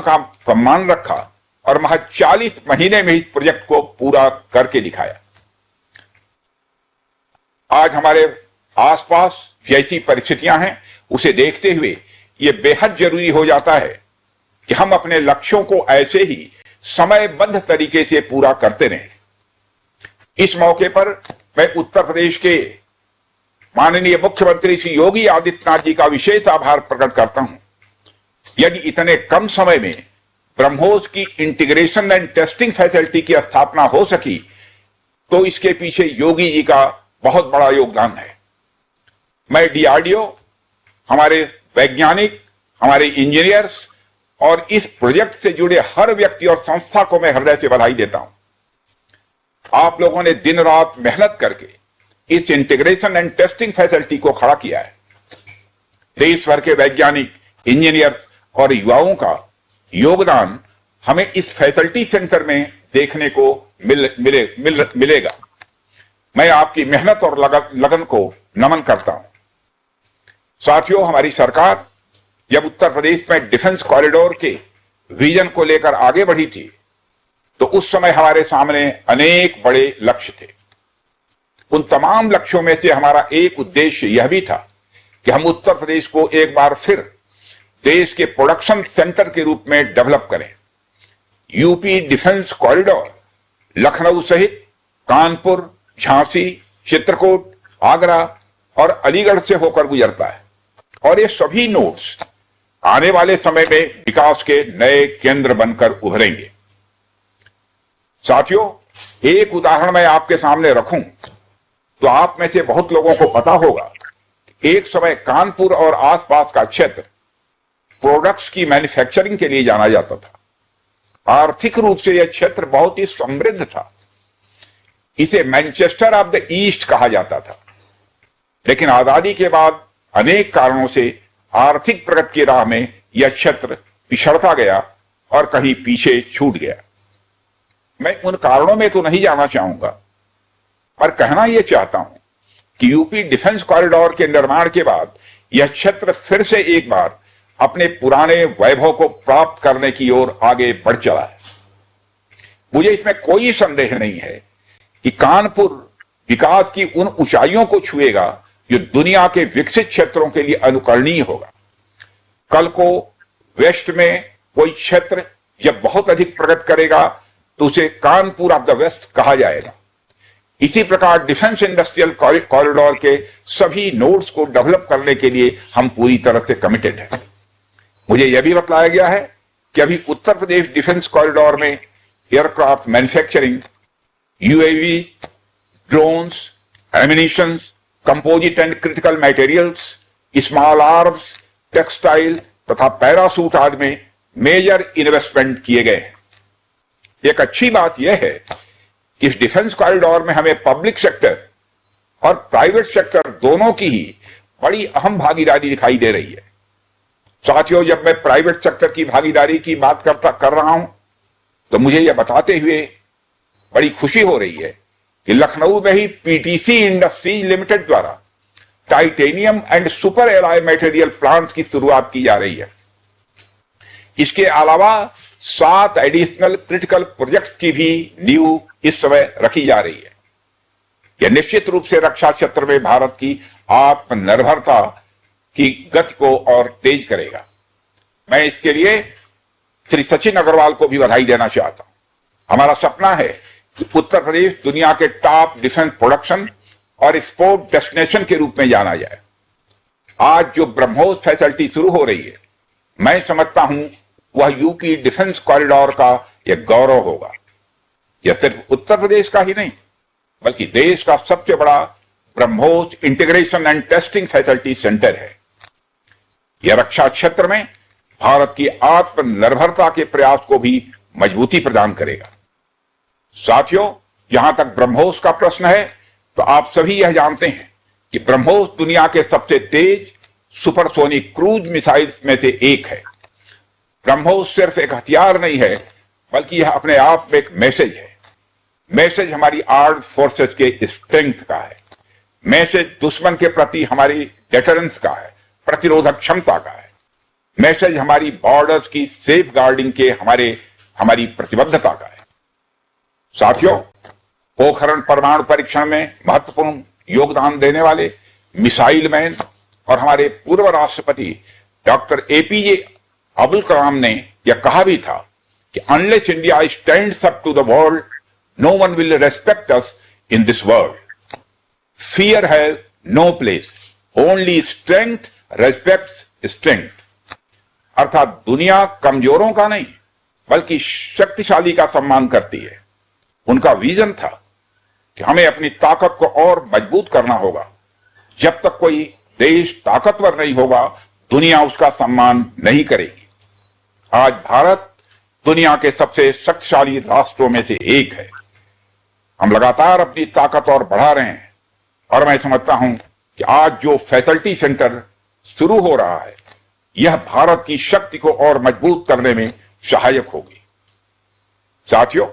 का सम्मान रखा और महज 40 महीने में इस प्रोजेक्ट को पूरा करके दिखाया। आज हमारे आसपास जैसी परिस्थितियां हैं, उसे देखते हुए यह बेहद जरूरी हो जाता है कि हम अपने लक्ष्यों को ऐसे ही समयबद्ध तरीके से पूरा करते रहें। इस मौके पर मैं उत्तर प्रदेश के माननीय मुख्यमंत्री श्री योगी आदित्यनाथ जी का विशेष आभार प्रकट करता हूं। यदि इतने कम समय में ब्रह्मोस की इंटीग्रेशन एंड टेस्टिंग फैसिलिटी की स्थापना हो सकी, तो इसके पीछे योगी जी का बहुत बड़ा योगदान है। मैं डीआरडीओ, हमारे वैज्ञानिक, हमारे इंजीनियर्स और इस प्रोजेक्ट से जुड़े हर व्यक्ति और संस्था को मैं हृदय से बधाई देता हूं। आप लोगों ने दिन रात मेहनत करके इस इंटीग्रेशन एंड टेस्टिंग फैसिलिटी को खड़ा किया है। देश भर के वैज्ञानिक, इंजीनियर्स और युवाओं का योगदान हमें इस फैसिलिटी सेंटर में देखने को मिलेगा। मैं आपकी मेहनत और लगन को नमन करता हूं। साथियों, हमारी सरकार जब उत्तर प्रदेश में डिफेंस कॉरिडोर के विजन को लेकर आगे बढ़ी थी, तो उस समय हमारे सामने अनेक बड़े लक्ष्य थे। उन तमाम लक्ष्यों में से हमारा एक उद्देश्य यह भी था कि हम उत्तर प्रदेश को एक बार फिर देश के प्रोडक्शन सेंटर के रूप में डेवलप करें। यूपी डिफेंस कॉरिडोर लखनऊ सहित कानपुर, झांसी, चित्रकूट, आगरा और अलीगढ़ से होकर गुजरता है और ये सभी नोड्स आने वाले समय में विकास के नए केंद्र बनकर उभरेंगे। साथियों, एक उदाहरण मैं आपके सामने रखूं तो आप में से बहुत लोगों को पता होगा कि एक समय कानपुर और आसपास का क्षेत्र प्रोडक्ट्स की मैन्युफैक्चरिंग के लिए जाना जाता था। आर्थिक रूप से यह क्षेत्र बहुत ही समृद्ध था। इसे मैनचेस्टर ऑफ द ईस्ट कहा जाता था। लेकिन आजादी के बाद अनेक कारणों से आर्थिक प्रगति की राह में यह क्षेत्र पिछड़ता गया और कहीं पीछे छूट गया। मैं उन कारणों में तो नहीं जाना चाहूंगा, पर कहना यह चाहता हूं कि यूपी डिफेंस कॉरिडोर के निर्माण के बाद यह क्षेत्र फिर से एक बार अपने पुराने वैभव को प्राप्त करने की ओर आगे बढ़ चला है। मुझे इसमें कोई संदेह नहीं है कि कानपुर विकास की उन ऊंचाइयों को छुएगा जो दुनिया के विकसित क्षेत्रों के लिए अनुकरणीय होगा। कल को वेस्ट में कोई क्षेत्र जब बहुत अधिक प्रगति करेगा तो उसे कानपुर ऑफ द वेस्ट कहा जाएगा। इसी प्रकार डिफेंस इंडस्ट्रियल कॉरिडोर के सभी नोड्स को डेवलप करने के लिए हम पूरी तरह से कमिटेड हैं। मुझे यह भी बतलाया गया है कि अभी उत्तर प्रदेश डिफेंस कॉरिडोर में aircraft manufacturing, UAV, drones, ammunitions, composite and critical materials, small arms, textile तथा पैरासूट आदि में मेजर इन्वेस्टमेंट किए गए हैं। एक अच्छी बात यह है कि इस डिफेंस कॉरिडोर में हमें पब्लिक सेक्टर और प्राइवेट सेक्टर दोनों की ही बड़ी अहम भागीदारी दिखाई दे रही है। साथियों, जब मैं प्राइवेट सेक्टर की भागीदारी की बात कर रहा हूं तो मुझे यह बताते हुए बड़ी खुशी हो रही है कि लखनऊ में ही पीटीसी इंडस्ट्रीज लिमिटेड द्वारा titanium and super alloy material plants की शुरुआत की जा रही है। इसके अलावा 7 एडिशनल क्रिटिकल प्रोजेक्ट्स की भी नींव इस समय रखी जा रही है। यह निश्चित रूप से रक्षा क्षेत्र में भारत की आत्मनिर्भरता की गति को और तेज करेगा। मैं इसके लिए श्री सचिन अग्रवाल को भी बधाई देना चाहता हूं। हमारा सपना है कि उत्तर प्रदेश दुनिया के टॉप डिफेंस प्रोडक्शन और एक्सपोर्ट डेस्टिनेशन के रूप में जाना जाए। आज जो ब्रह्मोस फैसिलिटी शुरू हो रही है, मैं समझता हूं वह यूपी डिफेंस कॉरिडोर का यह गौरव होगा। यह सिर्फ उत्तर प्रदेश का ही नहीं, बल्कि देश का सबसे बड़ा BrahMos integration and testing facility centre है। यह रक्षा क्षेत्र में भारत की आत्मनिर्भरता के प्रयास को भी मजबूती प्रदान करेगा। साथियों, जहां तक ब्रह्मोस का प्रश्न है, तो आप सभी यह जानते हैं कि ब्रह्मोस दुनिया के सबसे तेज सुपरसोनिक क्रूज मिसाइल्स में से एक है। ब्रह्मोस सिर्फ एक हथियार नहीं है, बल्कि यह अपने आप में एक मैसेज है। मैसेज हमारी आर्म्ड फोर्सेस के स्ट्रेंथ का है। मैसेज दुश्मन के प्रति हमारी डेटरेंस का है, प्रतिरोधक क्षमता का है। मैसेज हमारी बॉर्डर्स की सेफ गार्डिंग के हमारी प्रतिबद्धता का है। साथियों, पोखरण परमाणु परीक्षण में महत्वपूर्ण योगदान देने वाले मिसाइल मैन और हमारे पूर्व राष्ट्रपति डॉक्टर एपीजे अब्दुल कलाम ने यह कहा भी था कि unless India stands up to the world, no one will respect us in this world. Fear has no place. Only strength respects strength. अर्थात दुनिया कमजोरों का नहीं बल्कि शक्तिशाली का सम्मान करती है। उनका विजन था कि हमें अपनी ताकत को और मजबूत करना होगा। जब तक कोई देश ताकतवर नहीं होगा, दुनिया उसका सम्मान नहीं करेगी। आज भारत दुनिया के सबसे शक्तिशाली राष्ट्रों में से एक है। हम लगातार अपनी ताकत और बढ़ा रहे हैं और मैं समझता हूं कि आज जो फैसिलिटी सेंटर शुरू हो रहा है, यह भारत की शक्ति को और मजबूत करने में सहायक होगी। साथियों,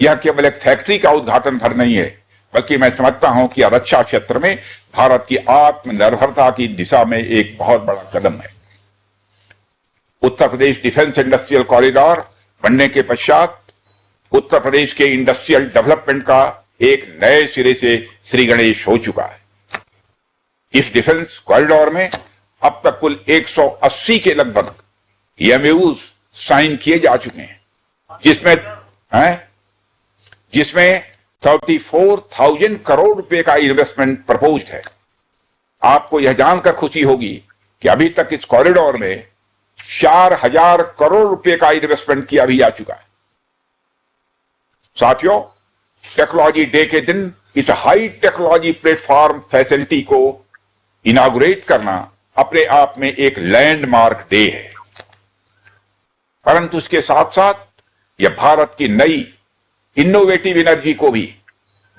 यह केवल एक फैक्ट्री का उद्घाटन भर नहीं है, बल्कि मैं समझता हूं कि यह रक्षा क्षेत्र में भारत की आत्मनिर्भरता की दिशा में एक बहुत बड़ा कदम है। उत्तर प्रदेश डिफेंस इंडस्ट्रियल कॉरिडोर बनने के पश्चात उत्तर प्रदेश के इंडस्ट्रियल डेवलपमेंट का एक नए सिरे से श्री गणेश हो चुका है। इस डिफेंस कॉरिडोर में अब तक कुल 180 के लगभग एमओयूज साइन किए जा चुके हैं, जिसमें 34,000 करोड़ रुपए का इन्वेस्टमेंट प्रपोज्ड है। आपको यह जानकर खुशी होगी कि अभी तक इस कॉरिडोर में 4,000 करोड़ रुपए का इन्वेस्टमेंट किया भी जा चुका है। साथियों, टेक्नोलॉजी डे के दिन इस हाई टेक्नोलॉजी प्लेटफॉर्म फैसिलिटी को इनागुरेट करना अपने आप में एक लैंडमार्क डे है, परंतु इसके साथ साथ यह भारत की नई इनोवेटिव एनर्जी को भी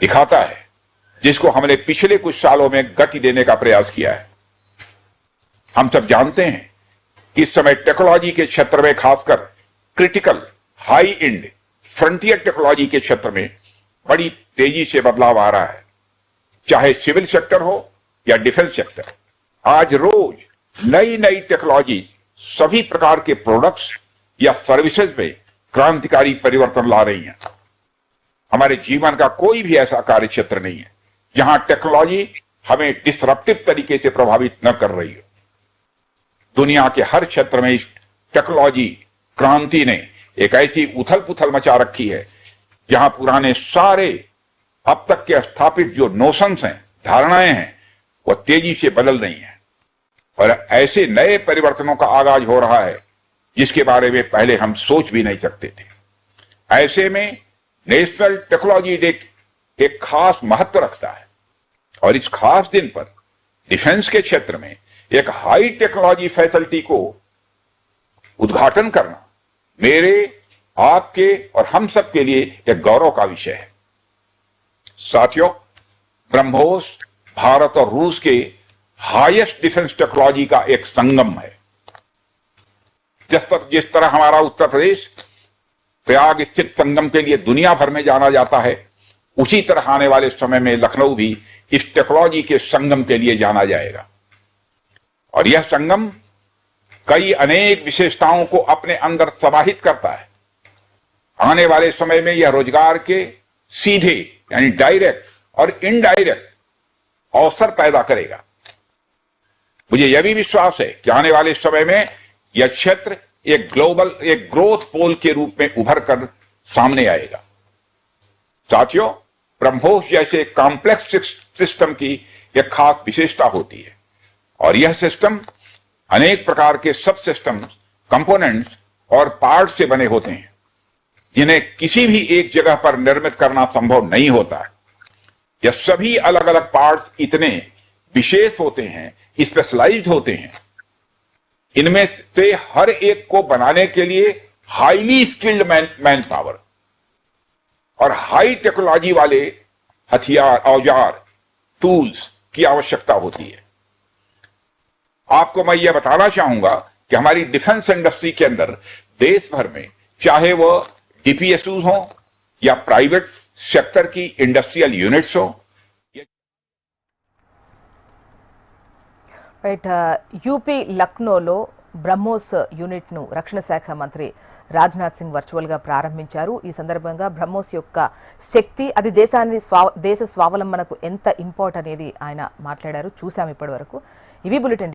दिखाता है, जिसको हमने पिछले कुछ सालों में गति देने का प्रयास किया है। हम सब जानते हैं कि इस समय टेक्नोलॉजी के क्षेत्र में, खासकर critical high and frontier technology के क्षेत्र में बड़ी तेजी से बदलाव आ रहा है। चाहे सिविल सेक्टर हो या डिफेंस सेक्टर, आज रोज नई नई टेक्नोलॉजी सभी प्रकार के प्रोडक्ट्स या सर्विसेज में क्रांतिकारी परिवर्तन ला रही हैं। हमारे जीवन का कोई भी ऐसा कार्य क्षेत्र नहीं है जहां टेक्नोलॉजी हमें डिसरप्टिव तरीके से प्रभावित न कर रही हो। दुनिया के हर क्षेत्र में इस टेक्नोलॉजी क्रांति ने एक ऐसी उथल पुथल मचा रखी है जहां पुराने सारे अब तक के स्थापित जो नोशंस हैं, धारणाएं हैं, वह तेजी से बदल रही हैं और ऐसे नए परिवर्तनों का आगाज हो रहा है जिसके बारे में पहले हम सोच भी नहीं सकते थे। ऐसे में नेशनल टेक्नोलॉजी डे एक खास महत्व रखता है और इस खास दिन पर डिफेंस के क्षेत्र में एक हाई टेक्नोलॉजी फैसिलिटी को उद्घाटन करना मेरे, आपके और हम सब के लिए एक गौरव का विषय है। साथियों, ब्रह्मोस भारत और रूस के हाईएस्ट डिफेंस टेक्नोलॉजी का एक संगम है। जिस तरह हमारा उत्तर प्रदेश प्रयाग स्थित संगम के लिए दुनिया भर में जाना जाता है, उसी तरह आने वाले समय में लखनऊ भी इस टेक्नोलॉजी के संगम के लिए जाना जाएगा और यह संगम कई अनेक विशेषताओं को अपने अंदर समाहित करता है। आने वाले समय में यह रोजगार के सीधे यानी डायरेक्ट और इनडायरेक्ट अवसर पैदा करेगा। मुझे यह भी विश्वास है कि आने वाले समय में यह क्षेत्र एक ग्रोथ पोल के रूप में उभर कर सामने आएगा। साथियों, ब्रह्मोस जैसे कॉम्प्लेक्स सिस्टम की एक खास विशेषता होती है और यह सिस्टम अनेक प्रकार के सब सिस्टम, कंपोनेंट्स और पार्ट्स से बने होते हैं जिन्हें किसी भी एक जगह पर निर्मित करना संभव नहीं होता है। यह सभी अलग अलग पार्ट्स इतने विशेष होते हैं, स्पेशलाइज्ड होते हैं, इनमें से हर एक को बनाने के लिए हाईली स्किल्ड मैन पावर और हाई टेक्नोलॉजी वाले हथियार, औजार, टूल्स की आवश्यकता होती है। आपको मैं यह बताना चाहूंगा कि हमारी डिफेंस इंडस्ट्री के अंदर देश भर में, चाहे वह डीपीएसयूज हो या प्राइवेट सेक्टर की इंडस्ट्रियल यूनिट्स हो, యూపీ లక్నోలో బ్రహ్మోస్ యూనిట్ ను రక్షణ శాఖ మంత్రి రాజ్నాథ్ సింగ్ వర్చువల్ గా ప్రారంభించారు. ఈ సందర్భంగా బ్రహ్మోస్ యొక్క శక్తి, అది దేశ స్వావలంబనకు ఎంత ఇంపార్టెంట్ అనేది ఆయన మాట్లాడారు. చూసాం ఇప్పటి వరకు. ఇవి బులెటిన్.